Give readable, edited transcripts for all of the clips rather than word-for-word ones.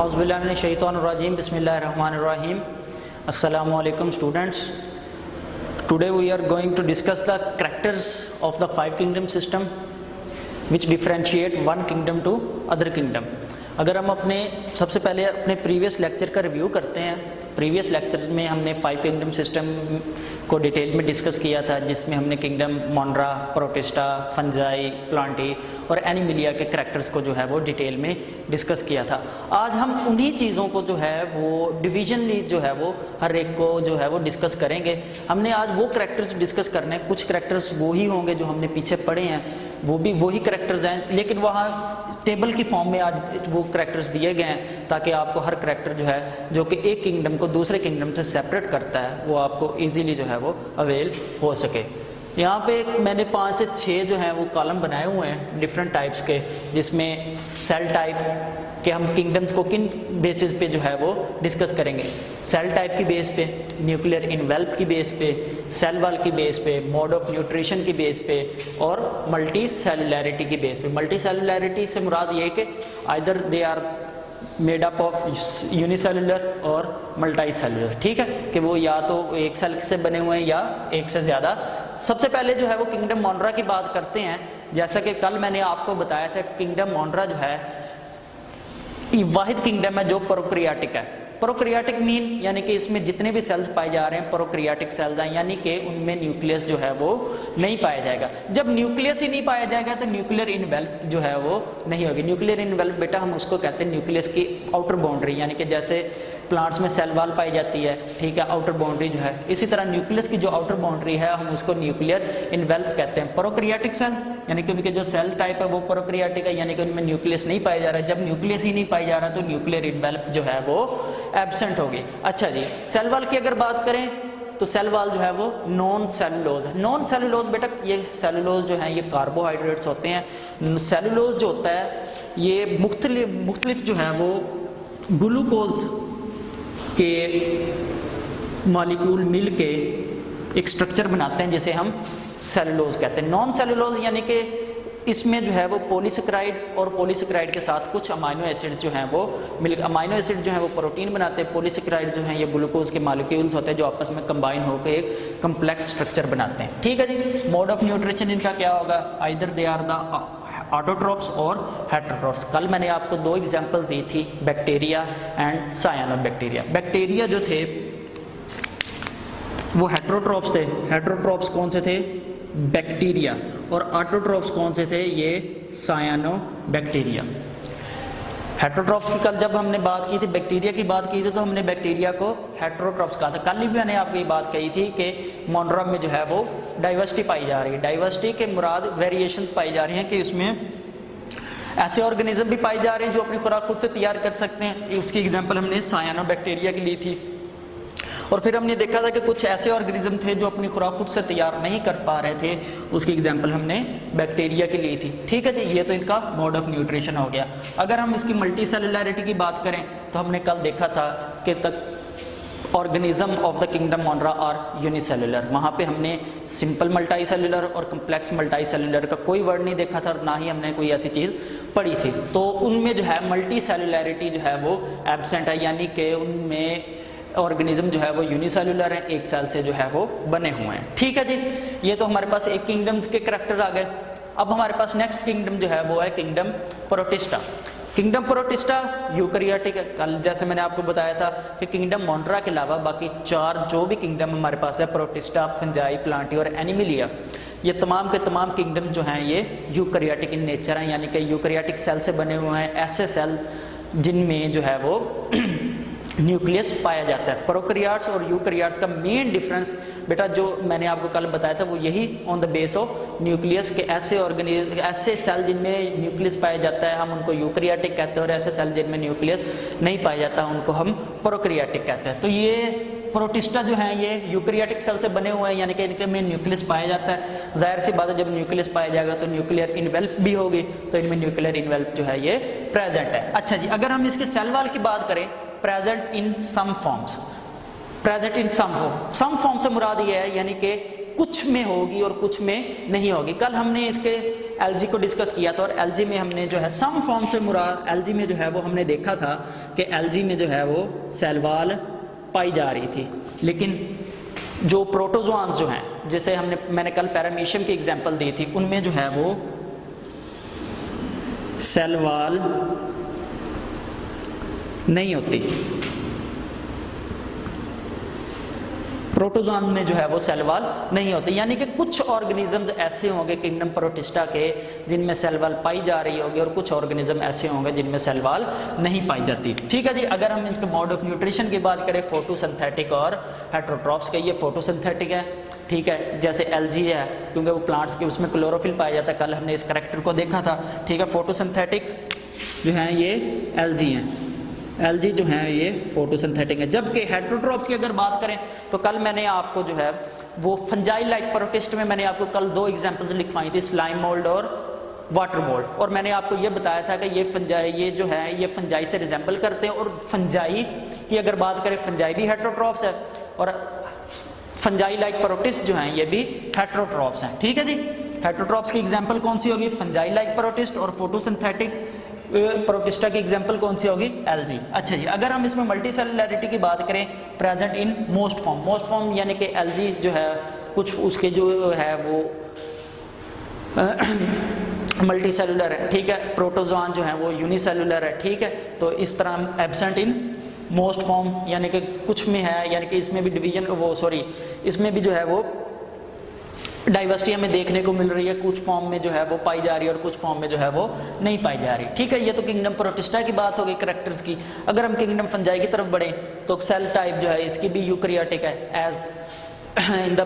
औज़ुबिल्लाहिमिनश्शैतानिर्रजीम बिस्मिल्लाहिर्रहमानिर्रहीम। अस्सलामु अलैकुम students. Today we are going to discuss the characters of the five kingdom system which differentiate one kingdom to other kingdom। अगर हम अपने सबसे पहले अपने प्रीवियस लेक्चर का रिव्यू करते हैं, प्रीवियस लेक्चर में हमने फाइव किंगडम सिस्टम को डिटेल में डिस्कस किया था, जिसमें हमने किंगडम मोनरा, प्रोटिस्टा, फंजाई, प्लांटी और एनिमिलिया के करैक्टर्स को जो है वो डिटेल में डिस्कस किया था। आज हम उन्हीं चीज़ों को जो है वो डिविजनली जो है वो हर एक को जो है वो डिस्कस करेंगे। हमने आज वो करैक्टर्स डिस्कस करने हैं, कुछ करैक्टर्स वो ही होंगे जो हमने पीछे पढ़े हैं, वो भी वही करैक्टर्स हैं, लेकिन वहाँ टेबल की फॉर्म में आज वो करैक्टर्स दिए गए हैं ताकि आपको हर करैक्टर जो है जो कि एक किंगडम को दूसरे किंगडम से सेपरेट करता है वो आपको इजीली जो है वो अवेल हो सके। यहाँ पे मैंने 5 से 6 जो हैं वो कॉलम बनाए हुए हैं डिफरेंट टाइप्स के, जिसमें सेल टाइप के हम किंगडम्स को किन बेसिस पे जो है वो डिस्कस करेंगे। सेल टाइप की बेस पे, न्यूक्लियर इनवेल्प की बेस पे, सेल वॉल की बेस पे, मोड ऑफ न्यूट्रिशन की बेस पे और मल्टी सेलुलैरिटी की बेस पे। मल्टी सेलुलैरिटी से मुराद ये है कि either they are made up of unicellular और मल्टी सेलुलर, ठीक है, कि वो या तो एक सेल से बने हुए हैं या एक से ज़्यादा। सबसे पहले जो है वो किंगडम मोनरा की बात करते हैं। जैसा कि कल मैंने आपको बताया था, किंगडम मोनरा जो है वाहिद किंगडम है जो प्रोक्रियाटिक है। प्रोक्रियाटिक मीन यानी कि इसमें जितने भी सेल्स पाए जा रहे हैं प्रोक्रियाटिक सेल्स हैं, यानी कि उनमें न्यूक्लियस जो है वो नहीं पाया जाएगा। जब न्यूक्लियस ही नहीं पाया जाएगा तो न्यूक्लियर इनवेल्प जो है वो नहीं होगी। न्यूक्लियर इनवेल्प बेटा हम उसको कहते हैं न्यूक्लियस की आउटर बाउंड्री, यानी कि जैसे प्लांट्स में सेल वॉल पाई जाती है, ठीक है, आउटर बाउंड्री जो है, इसी तरह न्यूक्लियस की जो आउटर बाउंड्री है हम उसको न्यूक्लियर इनवेल्प कहते हैं। प्रोक्रियाटिक सेल यानी कि उनके जो सेल टाइप है वो प्रोक्रियाटिक है, यानी कि उनमें न्यूक्लियस नहीं पाया जा रहा है। जब न्यूक्लियस ही नहीं पाया जा रहा तो न्यूक्लियर इनवेल्प जो है वो एब्सेंट होगी। अच्छा जी, सेल वॉल की अगर बात करें तो सेल वॉल जो है वो नॉन सेलुलोज है। नॉन सेलुलोज बेटा ये सेलुलोज जो है ये कार्बोहाइड्रेट्स होते हैं। सेलुलोज जो होता है ये मुख्तलिफ जो है वो ग्लूकोज के मॉलिक्यूल मिल के एक स्ट्रक्चर बनाते हैं जिसे हम सेलुलोज कहते हैं। नॉन सेलुलोज यानी कि इसमें जो है वो पॉलीसेकेराइड और पॉलीसेकेराइड के साथ कुछ अमाइनो एसिड जो हैं वो मिल, अमाइनो एसिड जो है वो प्रोटीन बनाते हैं, पॉलीसेकेराइड जो हैं ये ग्लूकोज के मॉलिक्यूल्स होते हैं जो आपस में कंबाइन होकर एक कम्प्लेक्स स्ट्रक्चर बनाते हैं, ठीक है जी। मोड ऑफ न्यूट्रिशन इनका क्या होगा, either they are the autotrophs और हेटेरोट्रॉफ्स। कल मैंने आपको 2 एग्जांपल दी थी, बैक्टीरिया एंड सायानोबैक्टीरिया। बैक्टीरिया जो थे वो हेटेरोट्रॉफ्स थे। हेटेरोट्रॉफ्स कौन से थे, बैक्टीरिया, और ऑटोट्रॉफ्स कौन से थे, ये सायानोबैक्टीरिया। हेटेरोट्रॉफ्स की कल जब हमने बात की थी, बैक्टीरिया की बात की थी, तो हमने बैक्टीरिया को हेटेरोट्रॉफ्स कहा था। कल भी मैंने आपको ये बात कही थी कि मोनरा में जो है वो डाइवर्सिटी पाई जा रही है। डाइवर्सिटी के मुराद वेरिएशंस पाई जा रही हैं कि इसमें ऐसे ऑर्गेनिज्म भी पाए जा रहे हैं जो अपनी खुराक खुद से तैयार कर सकते हैं। उसकी एग्जांपल हमने सायानोबैक्टीरिया की ली थी। और फिर हमने देखा था कि कुछ ऐसे ऑर्गेनिज्म थे जो अपनी खुराक खुद से तैयार नहीं कर पा रहे थे, उसकी एग्जांपल हमने बैक्टीरिया की ली थी, ठीक है जी। ये तो इनका मोड ऑफ न्यूट्रिशन हो गया। अगर हम इसकी मल्टी सेलुलैरिटी की बात करें तो हमने कल देखा था कि तक organism of the kingdom Monera are unicellular. वहाँ पे हमने सिंपल मल्टी सेलुलर और कम्प्लेक्स मल्टी सेलुलर का कोई वर्ड नहीं देखा था और ना ही हमने कोई ऐसी चीज़ पढ़ी थी। तो उनमें जो है मल्टी सेलुलैरिटी जो है वो एब्सेंट है, यानी कि उनमें ऑर्गेनिज्म जो है वो यूनिसेलुलर है, एक सेल से जो है वो बने हुए हैं, ठीक है जी। ये तो हमारे पास एक किंगडम के करैक्टर आ गए। अब हमारे पास नेक्स्ट किंगडम जो है वो है kingdom protista. Kingdom protista eukaryotic है। कल जैसे मैंने आपको बताया था कि किंगडम मोनरा के अलावा बाकी 4 जो भी किंगडम हमारे पास है, प्रोटिस्टा, फंजाई, प्लांटी और एनिमिलिया, ये तमाम के तमाम किंगडम जो हैं ये यूकैरियोटिक इन नेचर हैं, यानी कि यूकैरियोटिक सेल से बने हुए हैं, ऐसे सेल जिनमें जो है वो न्यूक्लियस पाया जाता है। प्रोकैरियोट्स और यूकैरियोट्स का मेन डिफरेंस बेटा जो मैंने आपको कल बताया था वो यही on the base of nucleus के ऐसे सेल जिनमें न्यूक्लियस पाया जाता है हम उनको यूकैरियोटिक कहते हैं, और ऐसे सेल जिनमें न्यूक्लियस नहीं पाया जाता उनको हम प्रोकैरियोटिक कहते हैं। तो ये प्रोटिस्टा जो है ये यूकैरियोटिक सेल से बने हुए हैं, यानी कि इनके में न्यूक्लियस पाया जाता है। जाहिर सी बात है जब न्यूक्लियस पाया जाएगा तो न्यूक्लियर इनवेल्प भी होगी, तो इनमें न्यूक्लियर इनवेल्प जो है ये प्रेजेंट है। अच्छा जी, अगर हम इसके सेल वॉल की बात करें, present in some forms, present in some form से मुराद ये है यानी कि कुछ में होगी और कुछ में नहीं होगी। कल हमने इसके एलजी को डिस्कस किया था और एलजी में हमने जो है सम फॉर्म से मुराद एलजी में जो है वो हमने देखा था कि एलजी में जो है वो सेल वॉल पाई जा रही थी, लेकिन जो प्रोटोजोआंस जो हैं, जैसे मैंने कल पैरामीशियम की एग्जांपल दी थी, उनमें जो है वो सेल वॉल नहीं होती। प्रोटोजोआन में जो है वो सेल वॉल नहीं होती, यानी कि कुछ ऑर्गेनिज्म ऐसे होंगे किंगडम प्रोटिस्टा के जिनमें सेल वॉल पाई जा रही होगी और कुछ ऑर्गेनिज्म ऐसे होंगे जिनमें सेल वॉल नहीं पाई जाती। ठीक है जी। अगर हम इनके मोड ऑफ न्यूट्रिशन की बात करें, फोटोसिंथेटिक और हेटेरोट्रॉप्स के, ये फोटोसिंथेटिक है। ठीक है, जैसे एलजी है क्योंकि वो प्लांट्स के उसमें क्लोरोफिल पाया जाता है, कल हमने इस करैक्टर को देखा था। ठीक है, फोटोसिंथेटिक जो है ये एलजी हैं, एलजी जो है ये फोटोसिंथेटिक है। जबकि हेटेरोट्रॉप्स की अगर बात करें तो कल मैंने आपको जो है वो फंजाई लाइक प्रोटिस्ट में मैंने आपको कल 2 एग्जांपल्स लिखवाई थी, स्लाइम मोल्ड और वाटर मोल्ड, और मैंने आपको ये बताया था कि ये फंजाई जो है ये फंजाई से रिजेंबल करते हैं। और फंजाई की अगर बात करें, फंजाई भी हेटेरोट्रॉप्स है और फंजाई लाइक प्रोटिस्ट जो हैं ये भी हेटेरोट्रॉप्स हैं। ठीक है जी। हेटेरोट्रॉप्स की एग्जांपल कौन सी होगी? Fungi like protist. और फोटोसिंथेटिक प्रोटिस्टा की एग्जांपल कौन सी होगी? एलजी। अच्छा जी। अगर हम इसमें मल्टीसेलुलैरिटी की बात करें, प्रेजेंट इन मोस्ट फॉर्म यानी कि एलजी जो है कुछ उसके जो है वो मल्टीसेलुलर है। ठीक है, प्रोटोजोआन जो है वो यूनिसेलुलर है। ठीक है, तो इस तरह एब्सेंट इन मोस्ट फॉर्म यानी कि कुछ में है, यानी कि इसमें भी डिवीजन इसमें भी जो है वो डाइवर्सिटी हमें देखने को मिल रही है, कुछ फॉर्म में जो है वो पाई जा रही है और कुछ फॉर्म में जो है वो नहीं पाई जा रही। ठीक है, ये तो किंगडम प्रोटिस्टा की बात हो गई करैक्टर्स की। अगर हम किंगडम फंजाई की तरफ बढ़े तो सेल टाइप जो है इसकी भी यूकैरियोटिक है, as in the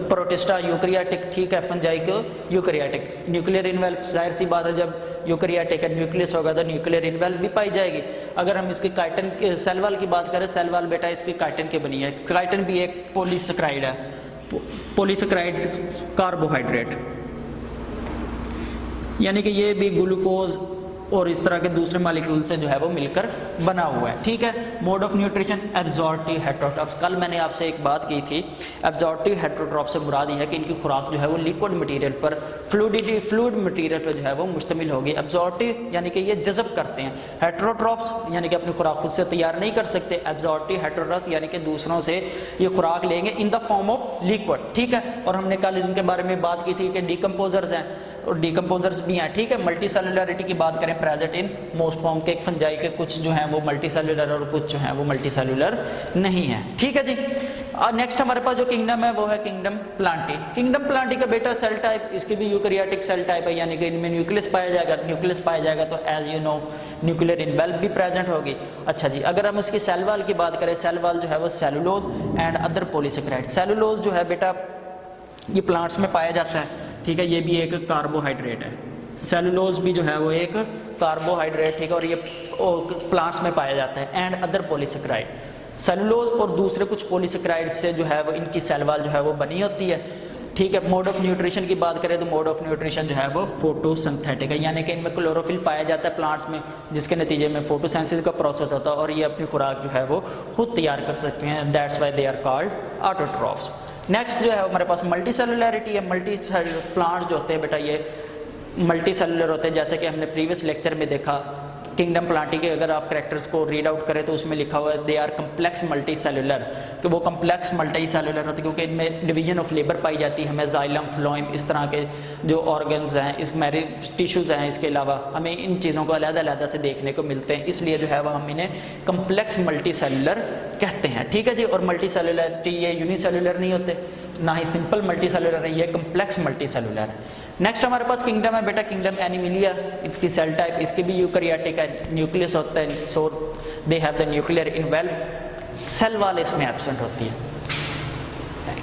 protista eukaryotic. ठीक है, फंजाई को यूकैरियोटिक। न्यूक्लियर इनवेल्व, जाहिर सी बात है जब यूकैरियोटिक है न्यूक्लियस होगा तो न्यूक्लियर इनवेल्व भी पाई जाएगी। अगर हम इसकी काइटिन सेल वॉल की बात करें, सेल वॉल बेटा इसकी काइटिन की बनी है। काइटिन भी एक पॉलीसेकेराइड है, पॉलीसेकेराइड्स कार्बोहाइड्रेट, यानी कि ये भी ग्लूकोज और इस तरह के दूसरे मालिक्यूल से जो है वो मिलकर बना हुआ है। ठीक है, mode of nutrition absorptive heterotrophs. कल मैंने आपसे एक बात की थी, एब्जॉर्प्टिव हेटेरोट्रॉप्स से मुराद ये है कि इनकी खुराक जो है वो लिक्विड मटेरियल पर, फ्लूइड मटेरियल पर जो है वो मुश्तमिल होगी। एब्जॉर्प्टिव यानी कि ये जज़ब करते हैं, हेटेरोट्रॉप्स यानी कि अपनी खुराक खुद से तैयार नहीं कर सकते। एब्जॉर्प्टिव हेटेरोट्रॉप्स यानी कि दूसरों से ये खुराक लेंगे in the form of liquid. ठीक है, और हमने कल इनके बारे में बात की थी कि डिकम्पोजर्स हैं और डिकम्पोजर्स भी हैं। ठीक है, मल्टी सेलुलरिटी की बात करें, प्रेजेंट इन मोस्ट फॉर्म के फंजाई के कुछ जो हैं वो मल्टी सेलुलर और कुछ जो हैं वो मल्टी सेलुलर नहीं है। ठीक है जी। और नेक्स्ट हमारे पास जो किंगडम है वो है किंगडम प्लांटी। किंगडम प्लांटी का बेटा सेल टाइप, इसकी भी यूकैरियोटिक सेल टाइप है, यानी कि इनमें न्यूक्लियस पाया जाएगा। न्यूक्लियस पाया जाएगा तो एज यू नो न्यूक्लियर इनवेल्व भी प्रेजेंट होगी। अच्छा जी, अगर हम उसकी सेल वॉल की बात करें, सेल वॉल जो है वो cellulose and other polysaccharide. Cellulose जो है बेटा ये प्लांट्स में पाया जाता है। ठीक है, ये भी एक कार्बोहाइड्रेट है। सेलुलोज भी जो है वो एक कार्बोहाइड्रेट, ठीक है, और ये प्लांट्स में पाया जाता है। एंड अदर पॉलीसेकेराइड, सेलुलोज और दूसरे कुछ पॉलीसेकेराइड से जो है वो इनकी सेल वॉल जो है वो बनी होती है। ठीक है, मोड ऑफ न्यूट्रिशन की बात करें तो मोड ऑफ न्यूट्रिशन जो है वो फोटोसिंथेटिक है, यानी कि इनमें क्लोरोफिल पाया जाता है प्लांट्स में, जिसके नतीजे में फोटोसिंथेसिस का प्रोसेस होता है और ये अपनी खुराक जो है वो खुद तैयार कर सकते हैं। That's why they are called autotrophs. Next जो है हमारे पास मल्टी सेलुलरिटी है। मल्टी प्लांट्स जो होते हैं बेटा ये मल्टी सेलुलर होते हैं, जैसे कि हमने प्रीवियस लेक्चर में देखा। किंगडम प्लांटी के अगर आप करैक्टर्स को रीड आउट करें तो उसमें लिखा हुआ है they are complex multi cellular, कि वो कम्प्लेक्स मल्टी सेलुलर होते हैं क्योंकि इनमें डिवीजन ऑफ लेबर पाई जाती है। हमें जाइलम, फ्लोइम, इस तरह के जो ऑर्गन्स हैं, इस टिश्यूज़ हैं, इसके अलावा हमें इन चीज़ों को अलग-अलग से देखने को मिलते हैं, इसलिए जो है वह हम इन्हें कम्प्लेक्स मल्टी सेलुलर कहते हैं। ठीक है जी। और मल्टी सेलुलरिटी ये यूनिसेलुलर नहीं होते, ना ही सिंपल मल्टी सेलुलर है, ये कम्प्लेक्स मल्टी सेलुलर है। नेक्स्ट हमारे पास किंगडम है बेटा, किंगडम एनिमिलिया। इसकी सेल टाइप, इसकी भी यूकैरियोटिक है, न्यूक्लियस होता है, so they have the nuclear envelope. Cell wall इसमें एब्सेंट होती है।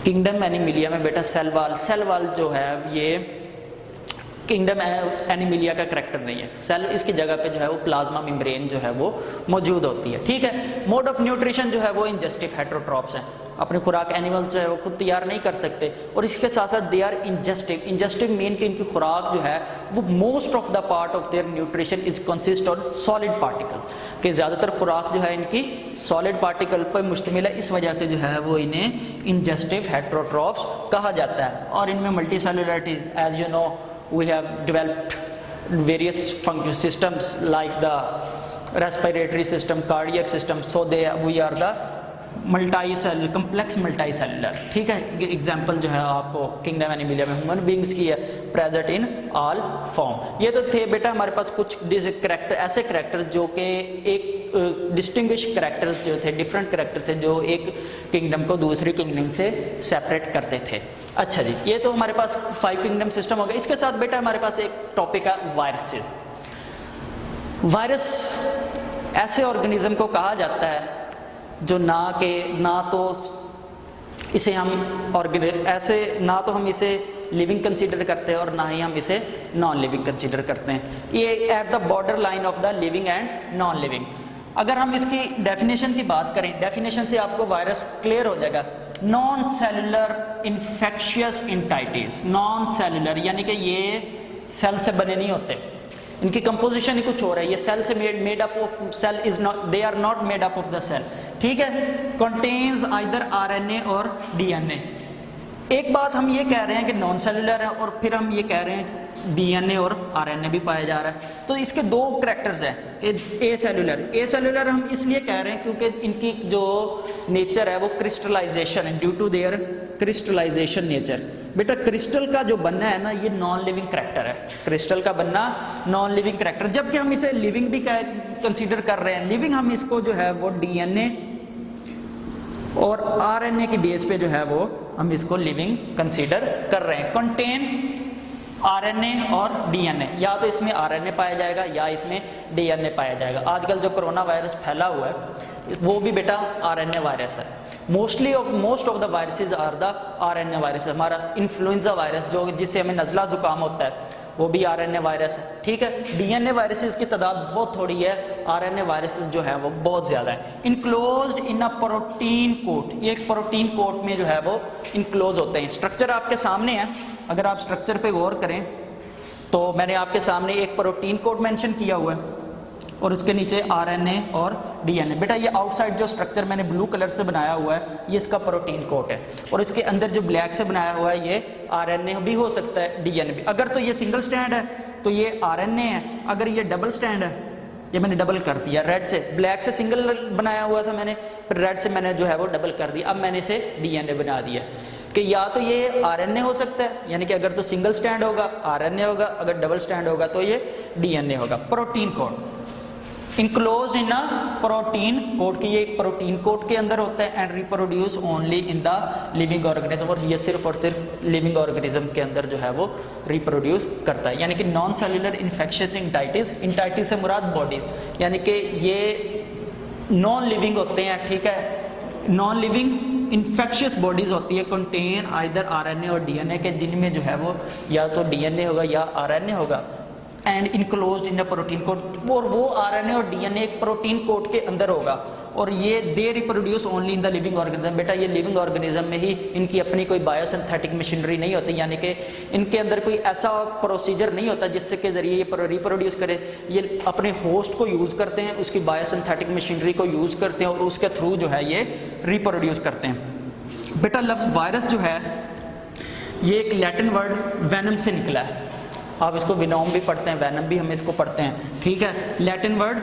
किंगडम एनिमिलिया में बेटा सेल वॉल जो है ये किंगडम एनिमिलिया का करैक्टर नहीं है। सेल इसकी जगह पे जो है वो प्लाज्मा मेम्ब्रेन जो है वो मौजूद होती है। ठीक है। मोड ऑफ न्यूट्रिशन जो है वो इंजेस्टिव हेटेरोट्रॉप्स हैं, अपनी खुराक एनिमल्स जो है वो खुद तैयार नहीं कर सकते, और इसके साथ साथ दे आर इंजेस्टिव मीन कि इनकी खुराक जो है वो most of the part of their nutrition is consist on solid particle, कि ज़्यादातर खुराक जो है इनकी सॉलिड पार्टिकल पर मुश्तमिल है, इस वजह से जो है वो इन्हें इंजेस्टिव हेटेरोट्रॉप्स कहा जाता है। और इनमें multi cellularity as you know we have developed various function systems like the respiratory system, cardiac system, so we are the multi complex multi cellular, ठीक है। एग्जाम्पल जो है आपको किंगडम एनिमलिया में ह्यूमन बींग्स की है, प्रेजेंट इन ऑल फॉर्म। ये तो थे बेटा हमारे पास कुछ करैक्टर, ऐसे करैक्टर जो कि एक डिस्टिंग्विश करैक्टर्स जो थे, डिफरेंट करैक्टर से जो एक किंगडम को दूसरी किंगडम से सेपरेट करते थे। अच्छा जी, ये तो हमारे पास 5 किंगडम सिस्टम हो गया। इसके साथ बेटा हमारे पास एक टॉपिक है वायरसेस। वायरस ऐसे ऑर्गेनिज्म को कहा जाता है जो ना तो इसे हम ऐसे ना तो हम इसे लिविंग कंसीडर करते हैं और ना ही हम इसे नॉन लिविंग कंसीडर करते हैं। ये at the border line of the living and non living. अगर हम इसकी डेफिनेशन की बात करें, डेफिनेशन से आपको वायरस क्लियर हो जाएगा। Non cellular infectious entities, non cellular यानी कि ये सेल से बने नहीं होते, इनकी कंपोजिशन ही कुछ और है। ये सेल से made up of cell is not, they are not made up of the cell, ठीक है। कंटेन्स आइदर आरएनए और डीएनए। एक बात हम ये कह रहे हैं कि नॉन सेलुलर है और फिर हम ये कह रहे हैं डीएनए और आरएनए भी पाया जा रहा है। तो इसके दो करैक्टर्स हैं, ए सेलुलर। ए सेलुलर हम इसलिए कह रहे हैं क्योंकि इनकी जो नेचर है वो क्रिस्टलाइजेशन है, due to their crystallization nature. बेटा क्रिस्टल का जो बनना है ना, ये नॉन लिविंग करैक्टर है। क्रिस्टल का बनना नॉन लिविंग करैक्टर, जबकि हम इसे लिविंग भी कंसीडर कर रहे हैं। लिविंग हम इसको जो है वो डीएनए और आरएनए की बेस पे जो है वो हम इसको लिविंग कंसीडर कर रहे हैं। कंटेन आरएनए और डीएनए, या तो इसमें आरएनए पाया जाएगा या इसमें डीएनए पाया जाएगा। आजकल जो कोरोना वायरस फैला हुआ है वो भी बेटा आरएनए वायरस है। Most of the viruses are the RNA virus. हमारा इन्फ्लुएंजा वायरस जो जिससे हमें नज़ला जुकाम होता है वो भी आरएनए वायरस है, ठीक है। डीएनए वायरसेस की तादाद बहुत थोड़ी है, आरएनए वायरसेस जो है वो बहुत ज़्यादा है। Enclosed in a protein coat, ये एक प्रोटीन कोट में जो है वो इनक्लोज होते हैं। स्ट्रक्चर आपके सामने है, अगर आप स्ट्रक्चर पे गौर करें तो मैंने आपके सामने एक प्रोटीन कोट मेंशन किया हुआ है और उसके नीचे आरएनए और डीएनए। बेटा ये आउटसाइड जो स्ट्रक्चर मैंने ब्लू कलर से बनाया हुआ है ये इसका प्रोटीन कोट है, और इसके अंदर जो ब्लैक से बनाया हुआ है ये आरएनए भी हो सकता है, डीएनए भी। अगर तो ये सिंगल स्टैंड है तो ये आरएनए है, अगर ये डबल स्टैंड है, ये मैंने डबल कर दिया रेड से, ब्लैक से सिंगल बनाया हुआ था मैंने, फिर रेड से मैंने जो है वो डबल कर दिया। अब मैंने इसे डीएनए बना दिया कि या तो ये आरएनए हो सकता है, यानी कि अगर तो सिंगल स्टैंड होगा आरएनए होगा, अगर डबल स्टैंड होगा तो ये डीएनए होगा। Protein code enclosed in a protein code, की ये एक प्रोटीन कोड के अंदर होता है and reproduce only in the living organism, और ये सिर्फ और सिर्फ लिविंग ऑर्गेनिज्म के अंदर जो है वो रिप्रोड्यूस करता है। यानी कि नॉन सेलुलर इन्फेक्शियस इंटाइटिस, इंटाइटिस से मुराद बॉडीज, यानी कि ये नॉन लिविंग होते हैं, ठीक है। नॉन लिविंग इन्फेक्शियस बॉडीज होती है, कंटेन आइदर आरएनए और डीएनए के, जिनमें जो है वो या तो डीएनए होगा या आरएनए होगा, and enclosed in a protein code, और वो आरएनए और डीएनए एक प्रोटीन कोड के अंदर होगा, और ये they reproduce only in the living organism. बेटा ये लिविंग ऑर्गेनिज्म में ही इनकी अपनी कोई बायोसिंथेटिक मशीनरी नहीं होती, यानी कि इनके अंदर कोई ऐसा प्रोसीजर नहीं होता जिससे के जरिए ये रिप्रोड्यूस करे। ये अपने होस्ट को यूज़ करते हैं, उसकी बायोसिंथेटिक मशीनरी को यूज़ करते हैं और उसके थ्रू जो है ये रिप्रोड्यूस करते हैं। बेटा लफ्ज़ वायरस जो है ये एक लैटिन वर्ड वेनम से निकला है, आप इसको विनोम भी पढ़ते हैं, वैनम भी हम इसको पढ़ते हैं, ठीक है। लैटिन वर्ड,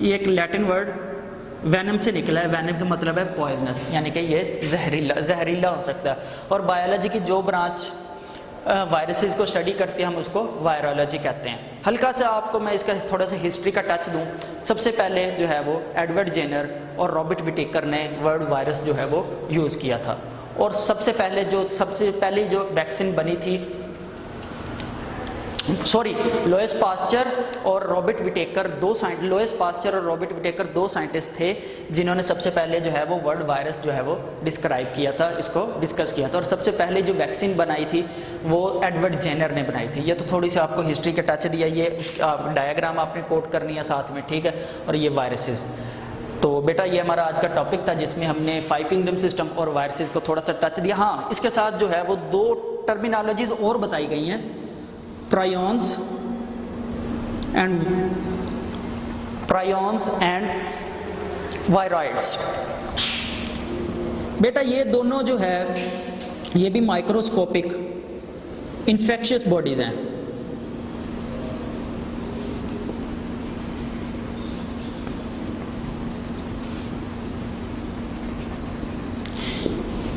ये एक लैटिन वर्ड वैनम से निकला है। वैनम का मतलब है पॉइजनस, यानी कि ये जहरीला हो सकता है। और बायोलॉजी की जो ब्रांच वायरसेस को स्टडी करती है हम उसको वायरोलॉजी कहते हैं। हल्का सा आपको मैं इसका थोड़ा सा हिस्ट्री का टच दूं। सबसे पहले जो है वो एडवर्ड जेनर और रॉबर्ट विटेकर ने वर्ड वायरस जो है वो यूज़ किया था, और सबसे पहले जो वैक्सीन बनी थी, लोएस पास्चर और रॉबर्ट विटेकर दो साइंटिस्ट थे जिन्होंने सबसे पहले जो है वो वर्ड वायरस जो है वो डिस्क्राइब किया था, इसको डिस्कस किया था। और सबसे पहले जो वैक्सीन बनाई थी वो एडवर्ड जेनर ने बनाई थी। ये तो थोड़ी सी आपको हिस्ट्री का टच दिया, ये डायग्राम आपने कोट करनी है साथ में, ठीक है। और ये वायरसेस, तो बेटा ये हमारा आज का टॉपिक था जिसमें हमने 5 किंगडम सिस्टम और वायरसेस को थोड़ा सा टच दिया। हाँ, इसके साथ जो है वो 2 टर्मिनोलॉजीज और बताई गई हैं, प्रायोन्स एंड वायरॉइड्स। बेटा ये दोनों जो है ये भी माइक्रोस्कोपिक इन्फेक्शियस बॉडीज़ हैं।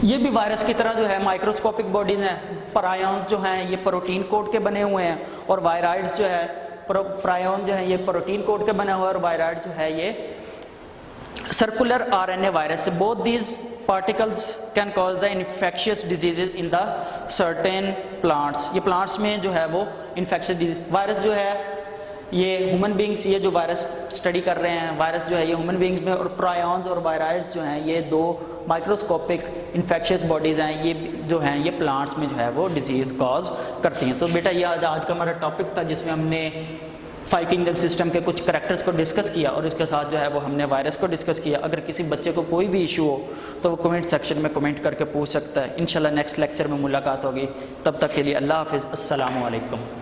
ये भी वायरस की तरह जो है माइक्रोस्कोपिक बॉडीज हैं। प्रायोन्स जो हैं ये प्रोटीन कोट के बने हुए हैं और वायराइड्स जो है प्रायोन जो है ये प्रोटीन कोट के बने हुए हैं और वायराइड जो है ये circular RNA virus. Both these particles can cause the infectious diseases in the certain plants। ये प्लांट्स में जो है वो infectious disease वायरस जो है ये ह्यूमन बींग्स, ये जो वायरस स्टडी कर रहे हैं वायरस जो है ये ह्यूमन बींग्स में, और प्रायोन्स और वायराइड्स जो हैं ये दो माइक्रोस्कोपिक इन्फेक्शियस बॉडीज़ हैं, ये जो हैं ये प्लांट्स में जो है वो डिजीज़ कॉज करती हैं। तो बेटा ये आज का हमारा टॉपिक था जिसमें हमने 5 किंगडम सिस्टम के कुछ करैक्टर्स को डिस्कस किया और इसके साथ जो है वो हमने वायरस को डिस्कस किया। अगर किसी बच्चे को कोई भी इशू हो तो वो कमेंट सेक्शन में कमेंट करके पूछ सकता है। इंशाल्लाह नेक्स्ट लेक्चर में मुलाकात होगी, तब तक के लिए अल्लाह हाफिज़, अस्सलामु अलैकुम।